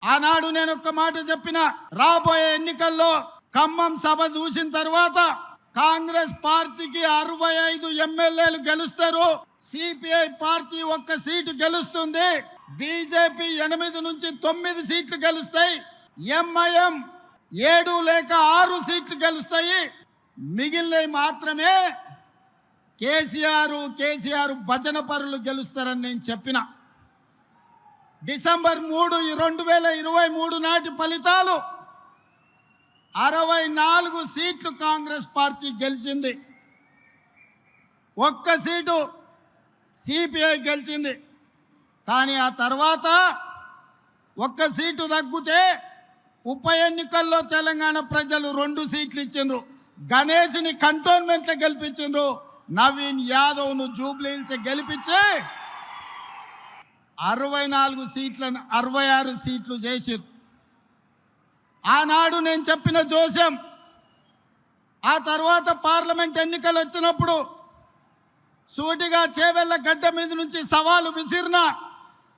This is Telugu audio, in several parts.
ఆనాడు నేను ఒక్క మాట చెప్పిన, రాబోయే ఎన్నికల్లో ఖమ్మం సభ చూసిన తర్వాత కాంగ్రెస్ పార్టీకి 65 ఎమ్మెల్యేలు గెలుస్తారు, సిపిఐ పార్టీ 1 సీటు గెలుస్తుంది, బీజేపీ 8 నుంచి 9 సీట్లు గెలుస్తాయి, ఎంఐఎం 7 లేక 6 సీట్లు గెలుస్తాయి, మిగిలినవి మాత్రమే కేసీఆర్ భజన పరులు గెలుస్తారని నేను చెప్పిన. డిసెంబర్ 3, 2023 నాటి ఫలితాలు 64 సీట్లు కాంగ్రెస్ పార్టీ గెలిచింది, 1 సీటు సిపిఐ గెలిచింది. కానీ ఆ తర్వాత 1 సీటు తగ్గితే ఉప ఎన్నికల్లో తెలంగాణ ప్రజలు 2 సీట్లు ఇచ్చిండ్రు. గణేష్ని కంటోన్మెంట్లో గెలిపించిండ్రు, నవీన్ యాదవ్ను జూబ్లీ హిల్స్ గెలిపించి 64 సీట్లను 66 సీట్లు చేసిరు. ఆనాడు నేను చెప్పిన జోస్యం, ఆ తర్వాత పార్లమెంట్ ఎన్నికలు వచ్చినప్పుడు సూటిగా చేవెళ్ళ గడ్డ మీద నుంచి సవాలు విసిరిన,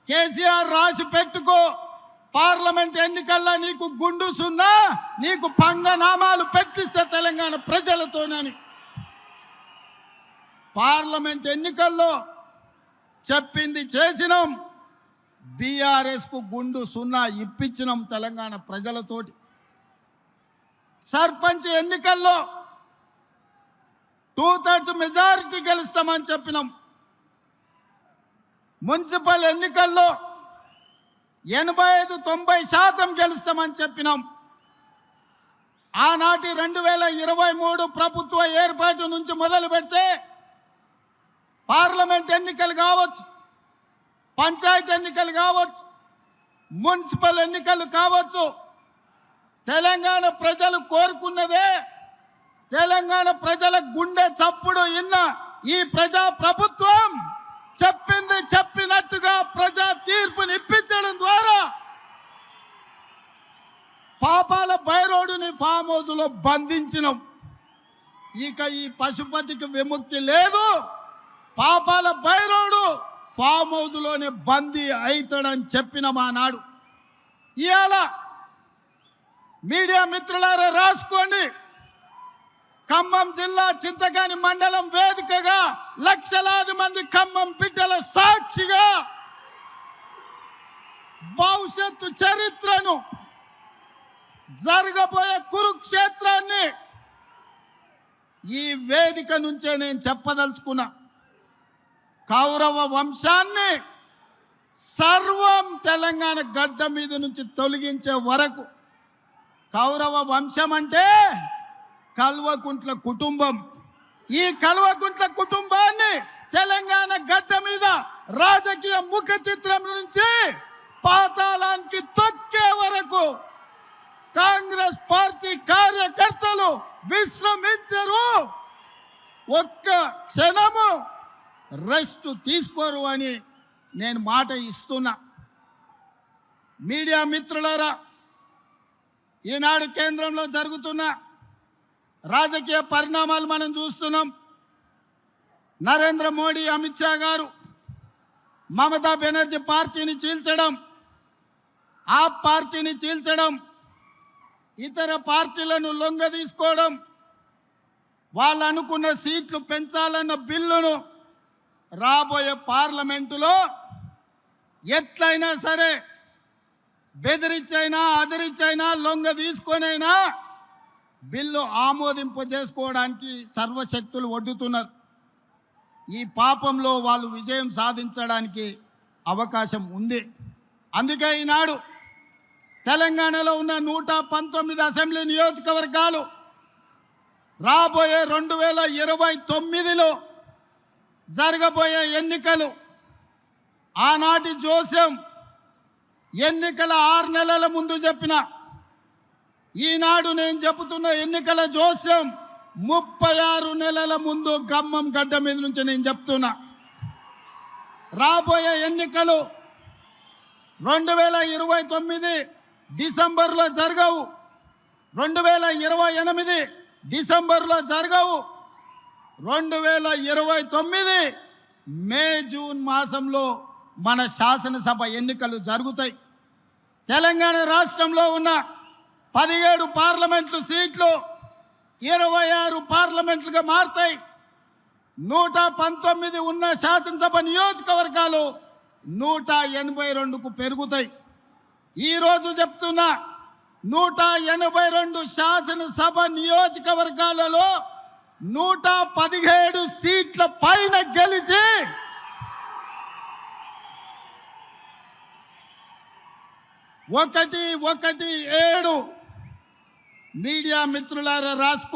కేసీఆర్ రాసి పెట్టుకో, పార్లమెంట్ ఎన్నికల్లో నీకు గుండు సున్నా, నీకు పంగనామాలు పెట్టిస్తే తెలంగాణ ప్రజలతోనని. పార్లమెంట్ ఎన్నికల్లో చెప్పింది చేసినాం, బీఆర్ఎస్కు గుండు సున్నా ఇప్పించినాం తెలంగాణ ప్రజలతోటి. సర్పంచ్ ఎన్నికల్లో 2/3 మెజారిటీ గెలుస్తామని చెప్పినాం. మున్సిపల్ ఎన్నికల్లో 85-90% గెలుస్తామని చెప్పినాం. ఆనాటి 2023 ప్రభుత్వ ఏర్పాటు నుంచి మొదలు పెడితే పార్లమెంట్ ఎన్నికలు కావచ్చు, పంచాయతీ ఎన్నికలు కావచ్చు, మున్సిపల్ ఎన్నికలు కావచ్చు, తెలంగాణ ప్రజలు కోరుకున్నదే, తెలంగాణ ప్రజల గుండె చప్పుడు ఇన్న ఈ ప్రజా ప్రభుత్వం చెప్పింది చెప్పినట్టుగా ప్రజా తీర్పుని ఇప్పించడం ద్వారా పాపాల బైరోడుని ఫామ్ హౌస్లో బంధించినాం. ఇక ఈ పశుపతికి విముక్తి లేదు, పాపాల బైరోడు ఫామ్ హౌస్లోనే బందీ అవుతాడని చెప్పిన మా నాడు. ఇవాళ మీడియా మిత్రులారా రాసుకోండి, ఖమ్మం జిల్లా చింతకాని మండలం వేదికగా లక్షలాది మంది ఖమ్మం బిడ్డల సాక్షిగా భవిష్యత్తు చరిత్రను, జరగబోయే కురుక్షేత్రాన్ని ఈ వేదిక నుంచే నేను చెప్పదలుచుకున్నా. కౌరవ వంశాన్ని సర్వం తెలంగాణ గడ్డ మీద నుంచి తొలగించే వరకు, కౌరవ వంశం అంటే కల్వకుంట్ల కుటుంబం, ఈ కల్వకుంట్ల కుటుంబాన్ని తెలంగాణ గడ్డ మీద రాజకీయ ముఖ చిత్రం నుంచి పాతాళానికి తొక్కే వరకు కాంగ్రెస్ పార్టీ కార్యకర్తలు విశ్రమించరు, ఒక్క క్షణము రెస్ట్ తీసుకోరు అని నేను మాట ఇస్తున్నా. మీడియా మిత్రులారా, ఈనాడు కేంద్రంలో జరుగుతున్న రాజకీయ పరిణామాలు మనం చూస్తున్నాం. నరేంద్ర మోడీ, అమిత్ షా గారు మమతా బెనర్జీ పార్టీని చీల్చడం, ఆ పార్టీని చీల్చడం, ఇతర పార్టీలను లొంగ తీసుకోవడం, వాళ్ళు అనుకున్న సీట్లు పెంచాలన్న బిల్లును రాబోయే పార్లమెంటులో ఎట్లయినా సరే బెదిరించైనా అదిరించైనా లొంగ తీసుకొనైనా బిల్లు ఆమోదింపజేసుకోవడానికి సర్వశక్తులు ఒడ్డుతున్నారు. ఈ పాపంలో వాళ్ళు విజయం సాధించడానికి అవకాశం ఉంది. అందుకే ఈనాడు తెలంగాణలో ఉన్న 119 అసెంబ్లీ నియోజకవర్గాలు రాబోయే 2029లో జరగబోయే ఎన్నికలు, ఆనాటి జోస్యం ఎన్నికల 6 నెలల ముందు చెప్పిన, ఈనాడు నేను చెబుతున్న ఎన్నికల జోస్యం 36 నెలల ముందు ఖమ్మం గడ్డ మీద నుంచి నేను చెప్తున్నా. రాబోయే ఎన్నికలు 2029 డిసెంబర్లో జరగవు, 2028 డిసెంబర్లో జరగవు, 2029 మే జూన్ మాసంలో మన శాసనసభ ఎన్నికలు జరుగుతాయి. తెలంగాణ రాష్ట్రంలో ఉన్న 17 పార్లమెంట్లు సీట్లు 26 పార్లమెంట్లుగా మారుతాయి. 119 ఉన్న శాసనసభ నియోజకవర్గాలు 182కు పెరుగుతాయి. ఈరోజు చెప్తున్నా 182 శాసనసభ నియోజకవర్గాలలో 117 సీట్ల పైన గెలిచి 117 మీడియా మిత్రులారా రాసుకో.